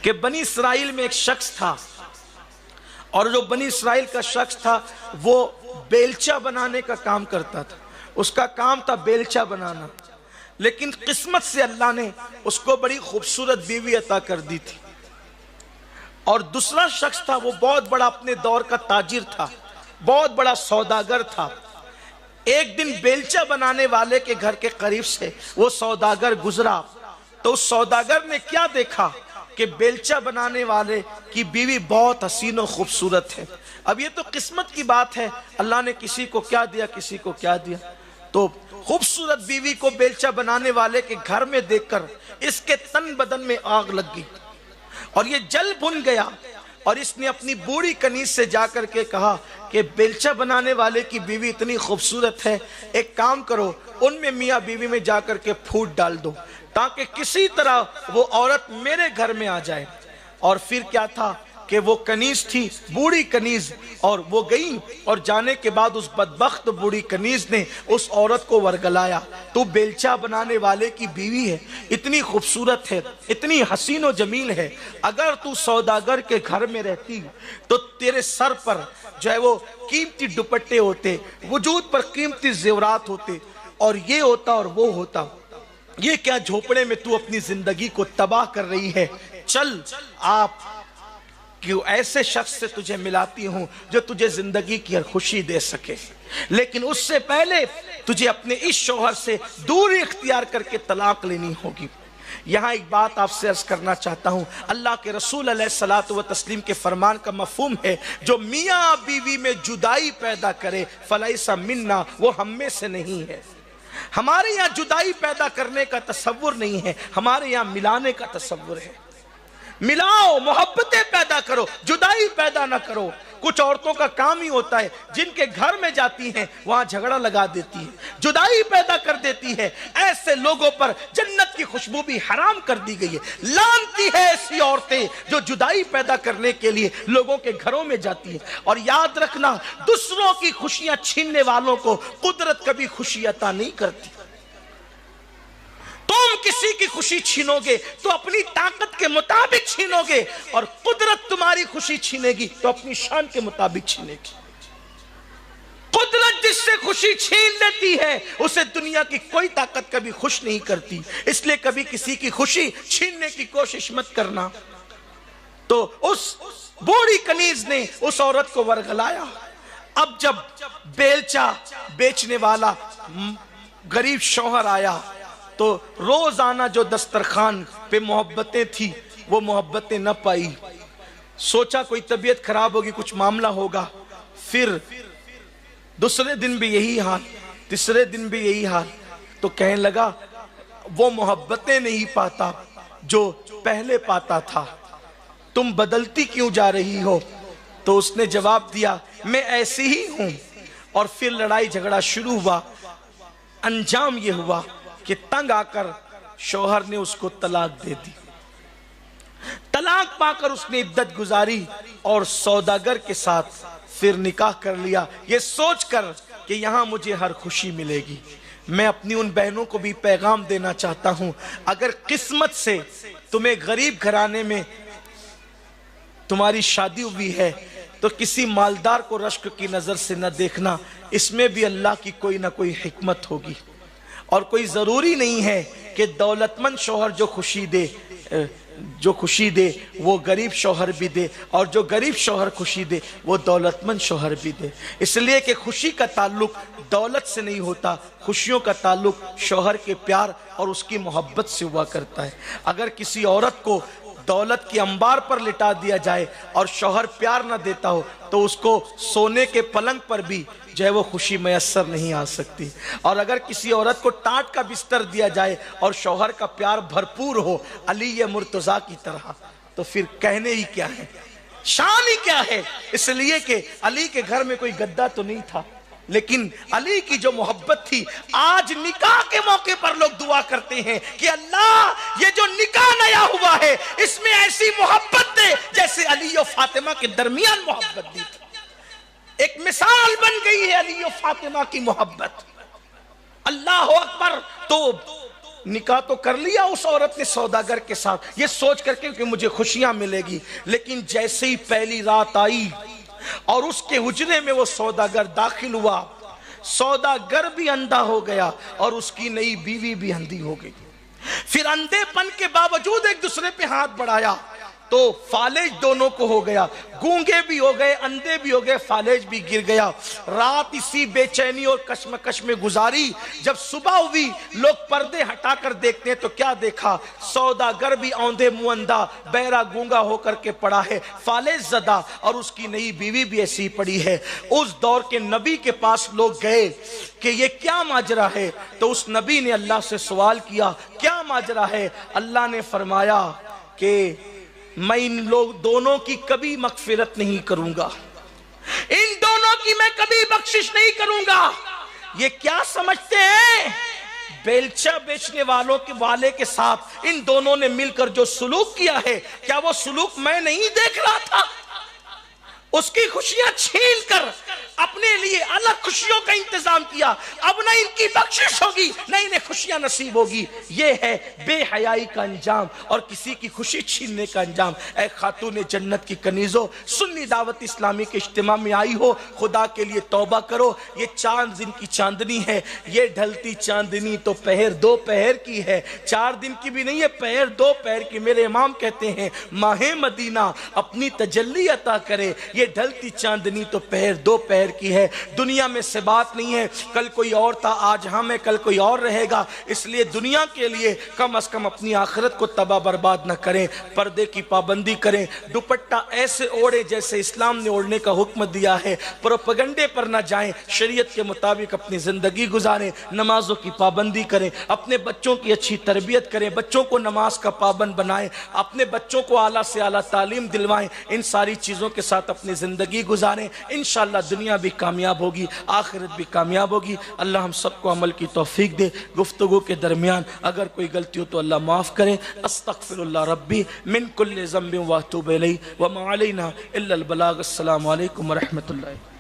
کہ بنی اسرائیل میں ایک شخص تھا، اور جو بنی اسرائیل کا شخص تھا وہ بیلچہ بنانے کا کام کرتا تھا، اس کا کام تھا بیلچہ بنانا، لیکن قسمت سے اللہ نے اس کو بڑی خوبصورت بیوی عطا کر دی تھی۔ اور دوسرا شخص تھا، وہ بہت بڑا اپنے دور کا تاجر تھا، بہت بڑا سوداگر تھا۔ ایک دن بیلچہ بنانے والے کے گھر کے قریب سے وہ سوداگر گزرا، تو اس سوداگر نے کیا دیکھا کہ بیلچہ بنانے والے کی بیوی بہت حسین و خوبصورت ہے۔ اب یہ تو قسمت کی بات ہے، اللہ نے کسی کو کیا دیا کسی کو کیا دیا۔ تو خوبصورت بیوی کو بیلچہ بنانے والے کے گھر میں دیکھ کر اس کے تن بدن میں آگ لگ گئی اور یہ جل بھن گیا، اور اس نے اپنی بوڑھی کنیز سے جا کر کے کہا کہ بیلچہ بنانے والے کی بیوی اتنی خوبصورت ہے، ایک کام کرو، ان میں میاں بیوی میں جا کر کے پھوٹ ڈال دو تاکہ کسی طرح وہ عورت میرے گھر میں آ جائے۔ اور پھر کیا تھا کہ وہ کنیز تھی، بوڑھی کنیز، اور وہ گئی، اور جانے کے بعد اس بدبخت بوڑھی کنیز نے اس عورت کو ورگلایا، تو بیلچہ بنانے والے کی بیوی ہے، اتنی خوبصورت ہے، اتنی حسین و جمیل ہے، اگر تو سوداگر کے گھر میں رہتی تو تیرے سر پر جو ہے وہ قیمتی دوپٹے ہوتے، وجود پر قیمتی زیورات ہوتے، اور یہ ہوتا اور وہ ہوتا۔ یہ کیا جھوپڑے میں تو اپنی زندگی کو تباہ کر رہی ہے؟ چل آپ کہ ایسے شخص سے تجھے ملاتی ہوں جو تجھے زندگی کی ہر خوشی دے سکے، لیکن اس سے پہلے تجھے اپنے اس شوہر سے دوری اختیار کر کے طلاق لینی ہوگی۔ یہاں ایک بات آپ سے عرض کرنا چاہتا ہوں، اللہ کے رسول علیہ الصلوۃ والتسلیم کے فرمان کا مفہوم ہے، جو میاں بیوی میں جدائی پیدا کرے فلیس منا، وہ ہم میں سے نہیں ہے۔ ہمارے یہاں جدائی پیدا کرنے کا تصور نہیں ہے، ہمارے یہاں ملانے کا تصور ہے۔ ملاؤ، محبتیں پیدا کرو، جدائی پیدا نہ کرو۔ کچھ عورتوں کا کام ہی ہوتا ہے، جن کے گھر میں جاتی ہیں وہاں جھگڑا لگا دیتی ہے، جدائی پیدا کر دیتی ہے۔ ایسے لوگوں پر جنت کی خوشبو بھی حرام کر دی گئی ہے۔ لعنتی ہے ایسی عورتیں جو جدائی پیدا کرنے کے لیے لوگوں کے گھروں میں جاتی ہیں۔ اور یاد رکھنا، دوسروں کی خوشیاں چھیننے والوں کو قدرت کبھی خوشی عطا نہیں کرتی۔ تم کسی کی خوشی چھینو گے تو اپنی طاقت کے مطابق چھینو گے، اور قدرت تمہاری خوشی چھینے گی تو اپنی شان کے مطابق چھینے گی۔ قدرت جس سے خوشی چھین لیتی ہے اسے دنیا کی کوئی طاقت کبھی خوش نہیں کرتی، اس لیے کبھی کسی کی خوشی چھیننے کی کوشش مت کرنا۔ تو اس بوڑھی کنیز نے اس عورت کو ورگلایا۔ اب جب بیلچہ بیچنے والا غریب شوہر آیا تو روزانہ جو دسترخوان پہ محبتیں تھی وہ محبتیں نہ پائی، سوچا کوئی طبیعت خراب ہوگی، کچھ معاملہ ہوگا۔ پھر دوسرے دن بھی یہی حال، تیسرے دن بھی یہی حال، تو کہنے لگا وہ محبتیں نہیں پاتا جو پہلے پاتا تھا، تم بدلتی کیوں جا رہی ہو؟ تو اس نے جواب دیا میں ایسی ہی ہوں۔ اور پھر لڑائی جھگڑا شروع ہوا۔ انجام یہ ہوا کہ تنگ آ کر شوہر نے اس کو طلاق دے دی۔ طلاق پا کر اس نے عدت گزاری اور سوداگر کے ساتھ پھر نکاح کر لیا، یہ سوچ کر کہ یہاں مجھے ہر خوشی ملے گی۔ میں اپنی ان بہنوں کو بھی پیغام دینا چاہتا ہوں، اگر قسمت سے تمہیں غریب گھرانے میں تمہاری شادی ہوئی ہے تو کسی مالدار کو رشک کی نظر سے نہ دیکھنا، اس میں بھی اللہ کی کوئی نہ کوئی حکمت ہوگی۔ اور کوئی ضروری نہیں ہے کہ دولت مند شوہر جو خوشی دے وہ غریب شوہر بھی دے، اور جو غریب شوہر خوشی دے وہ دولت مند شوہر بھی دے، اس لیے کہ خوشی کا تعلق دولت سے نہیں ہوتا، خوشیوں کا تعلق شوہر کے پیار اور اس کی محبت سے ہوا کرتا ہے۔ اگر کسی عورت کو دولت کی انبار پر لٹا دیا جائے اور شوہر پیار نہ دیتا ہو تو اس کو سونے کے پلنگ پر بھی جو ہے وہ خوشی میسر نہیں آ سکتی۔ اور اگر کسی عورت کو ٹاٹ کا بستر دیا جائے اور شوہر کا پیار بھرپور ہو علی مرتضیٰ کی طرح، تو پھر کہنے ہی کیا ہے، شان ہی کیا ہے۔ اس لیے کہ علی کے گھر میں کوئی گدا تو نہیں تھا، لیکن علی کی جو محبت تھی، آج نکاح کے موقع پر لوگ دعا کرتے ہیں کہ اللہ یہ جو نکاح نیا ہوا ہے اس میں ایسی محبت دے جیسے علی و فاطمہ کے درمیان محبت دی تھی۔ ایک مثال بن گئی ہے علی و فاطمہ کی محبت۔ اللہ اکبر۔ تو نکاح تو کر لیا اس عورت نے سوداگر کے ساتھ یہ سوچ کر کے کہ مجھے خوشیاں ملے گی، لیکن جیسے ہی پہلی رات آئی اور اس کے حجرے میں وہ سوداگر داخل ہوا، سوداگر بھی اندھا ہو گیا اور اس کی نئی بیوی بھی اندھی ہو گئی۔ پھر اندھے پن کے باوجود ایک دوسرے پہ ہاتھ بڑھایا تو فالج دونوں کو ہو گیا، گونگے بھی ہو گئے، اندھے بھی ہو گئے، فالج بھی گر گیا۔ رات اسی بے چینی اور کشمکش میں گزاری۔ جب صبح ہوئی لوگ پردے ہٹا کر دیکھتے ہیں تو کیا دیکھا؟ سوداگر بھی اوندھے منہ اندھا بہرا گونگا ہو کر کے پڑا ہے، فالج زدہ، اور اس کی نئی بیوی بھی ایسی پڑی ہے۔ اس دور کے نبی کے پاس لوگ گئے کہ یہ کیا ماجرا ہے؟ تو اس نبی نے اللہ سے سوال کیا کیا ماجرا ہے؟ اللہ نے فرمایا کہ میں ان لوگ دونوں کی کبھی مغفرت نہیں کروں گا، ان دونوں کی میں کبھی بخشش نہیں کروں گا۔ یہ کیا سمجھتے ہیں؟ بیلچہ بیچنے والے کے ساتھ ان دونوں نے مل کر جو سلوک کیا ہے، کیا وہ سلوک میں نہیں دیکھ رہا تھا؟ اس کی خوشیاں چھین کر اپنے لیے الگ خوشیوں کا انتظام کیا۔ اب نہ ان کی بخشش ہوگی نہ انہیں خوشیاں نصیب ہوگی۔ یہ ہے بے حیائی کا انجام اور کسی کی خوشی چھیننے کا انجام۔ اے خاتون جنت کی کنیزوں، سنی دعوت اسلامی کے اجتماع میں آئی ہو، خدا کے لیے توبہ کرو۔ یہ چاند دن کی چاندنی ہے، یہ ڈھلتی چاندنی تو پہر دو پہر کی ہے، 4 دن کی بھی نہیں ہے، پہر 2 پہر کی۔ میرے امام کہتے ہیں ماہ مدینہ اپنی تجلی عطا کرے، یہ ڈھلتی چاندنی تو پہر 2 پہر کی ہے۔ دنیا میں سے بات نہیں ہے کل کوئی اور تھا، آج ہم ہے، کل کوئی اور رہے گا، اس لیے دنیا کے لیے کم از کم اپنی آخرت کو تباہ برباد نہ کریں، پردے کی پابندی کریں، دوپٹہ ایسے اوڑے جیسے اسلام نے اوڑھنے کا حکم دیا ہے، پروپیگنڈے پر نہ جائیں، شریعت کے مطابق اپنی زندگی گزاریں، نمازوں کی پابندی کریں، اپنے بچوں کی اچھی تربیت کریں، بچوں کو نماز کا پابند بنائیں، اپنے بچوں کو اعلیٰ سے اعلیٰ تعلیم دلوائیں، ان ساری چیزوں کے ساتھ اپنی زندگی گزاریں۔ انشاءاللہ دنیا بھی کامیاب ہوگی، آخرت بھی کامیاب ہوگی۔ اللہ ہم سب کو عمل کی توفیق دے۔ گفتگو کے درمیان اگر کوئی غلطی ہو تو اللہ معاف کرے۔ استغفر اللہ ربی من کل ذنب واتوب الیہ وما علینا الا البلاغ۔ السلام علیکم ورحمۃ اللہ۔